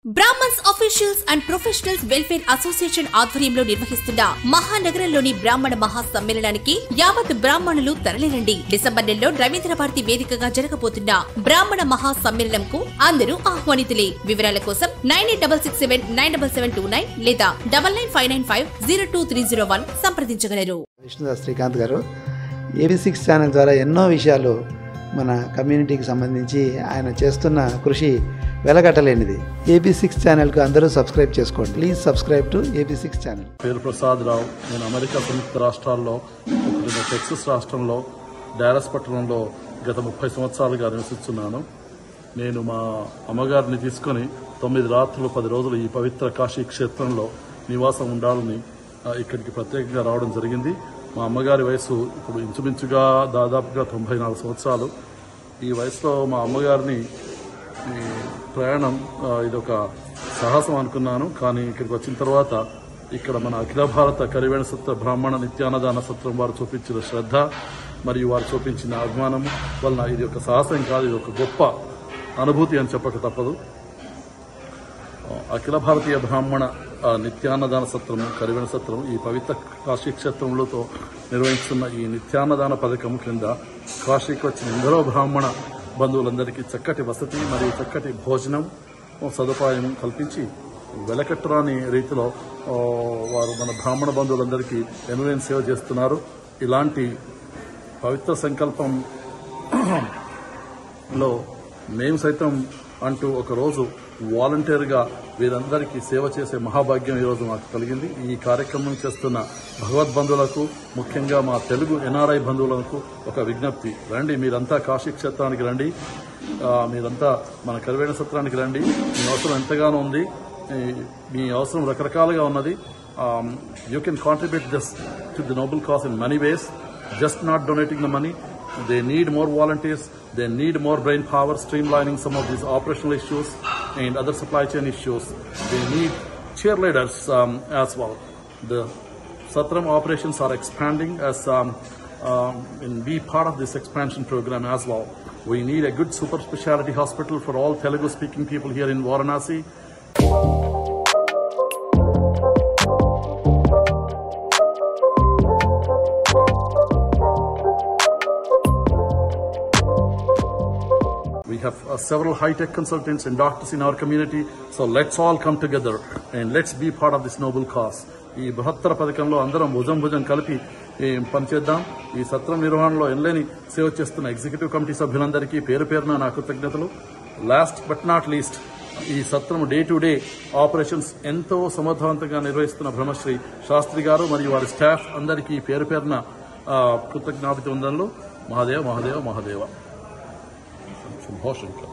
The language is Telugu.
Brahmans officials and professionals welfare association ఆధ్వర్యంలో నిర్వహిస్తున్న మహానగరంలోని బ్రాహ్మణ మహా సమ్మేళనానికి యావత్ బ్రాహ్మణులు తరలిరండి. డిసెంబర్ నెలలో రవీంద్ర భారతి వేదికగా జరగబోతున్న బ్రాహ్మణ మహా సమ్మేళనంకు అందరూ ఆహ్వానితులే. వివరాల కోసం 9866797729 లేదా 995995023001 సంప్రదించగలరు. విష్ణుదాస్ శ్రీకాంత్ గారు AB6 ఛానల్ ద్వారా ఎన్నో విషయాలు మన కమ్యూనిటీకి సంబంధించి ఆయన చేస్తున్న కృషి వెలగట్టలేనిది. AB6 ఛానల్కు అందరూ సబ్స్క్రైబ్ చేసుకోండి. Please subscribe to AB6 channel. పేరు ప్రసాద్ రావు. నేను అమెరికా సంయుక్త రాష్ట్రాల్లో టెక్సస్ రాష్ట్రంలో డాలస్ పట్టణంలో గత 30 సంవత్సరాలుగా నివసిస్తున్నాను. నేను మా అమ్మగారిని తీసుకొని 9 రాత్రులు 10 రోజులు ఈ పవిత్ర కాశీ క్షేత్రంలో నివాసం ఉండాలని ఇక్కడికి ప్రత్యేకంగా రావడం జరిగింది. మా అమ్మగారి వయసు ఇప్పుడు ఇంచుమించుగా దాదాపుగా 94 సంవత్సరాలు. ఈ వయసులో మా అమ్మగారిని ప్రయాణం ఇదొక సాహసం అనుకున్నాను. కానీ ఇక్కడికి వచ్చిన తర్వాత ఇక్కడ మన అఖిల భారత కరివేణ సత్ర బ్రాహ్మణ నిత్యాన్నదాన సత్రం వారు చూపించిన శ్రద్ధ మరియు వారు చూపించిన అభిమానం వలన ఇది ఒక సాహసం కాదు, ఇది ఒక గొప్ప అనుభూతి అని చెప్పక తప్పదు. అఖిల భారతీయ బ్రాహ్మణ నిత్యాన్నదాన సత్రము కరివేణ సత్రం ఈ పవిత్ర కాశీ క్షేత్రములతో నిర్వహిస్తున్న ఈ నిత్యాన్నదాన పథకం కింద కాశీకి వచ్చిన ఎందరో బ్రాహ్మణ బంధువులందరికీ చక్కటి వసతి మరియు చక్కటి భోజనం సదుపాయం కల్పించి వెలకట్టరాని రీతిలో వారు మన బ్రాహ్మణ బంధువులందరికీ ఎనులేని సేవ చేస్తున్నారు. ఇలాంటి పవిత్ర సంకల్పంలో మేము సైతం అంటూ ఒకరోజు వాలంటీర్గా వీరందరికీ సేవ చేసే మహాభాగ్యం ఈరోజు నాకు కలిగింది. ఈ కార్యక్రమం చేస్తున్న భగవద్బంధువులకు, ముఖ్యంగా మా తెలుగు NRI బంధువులకు ఒక విజ్ఞప్తి. రండి, మీరంతా కాశీ క్షేత్రానికి రండి, మీరంతా మన కరివేణ సత్రానికి రండి. మీ అవసరం ఎంతగానో ఉంది, మీ అవసరం రకరకాలుగా ఉన్నది. You can contribute this to the noble cause in money ways, just not donating the money. They need more volunteers. They need more brain power, streamlining some of these operational issues and other supply chain issues. They need cheerleaders as well. The Satram operations are expanding and be part of this expansion program as well. We need a good super specialty hospital for all Telugu speaking people here in Varanasi. We have several high-tech consultants and doctors in our community, so let's all come together and let's be part of this noble cause. ఈ బృహత్తర పథకంలో అందరం భుజం కలిపి పనిచేద్దాం. ఈ సత్రం నిర్వహణలో ఎనలేని సేవ చేస్తున్న ఎగ్జిక్యూటివ్ కమిటీ సభ్యులందరికీ పేరు పేరున నా కృతజ్ఞతలు. లాస్ట్ బట్ నాట్ లీస్ట్, ఈ సత్రం డే టు డే ఆపరేషన్స్ ఎంతో సమర్థవంతంగా నిర్వహిస్తున్న బ్రహ్మశ్రీ శాస్త్రి గారు మరియు వారి స్టాఫ్ అందరికీ పేరు పేరున కృతజ్ఞాభివందనలు. మహాదేవ మహాదేవ మహాదేవ. From Washington.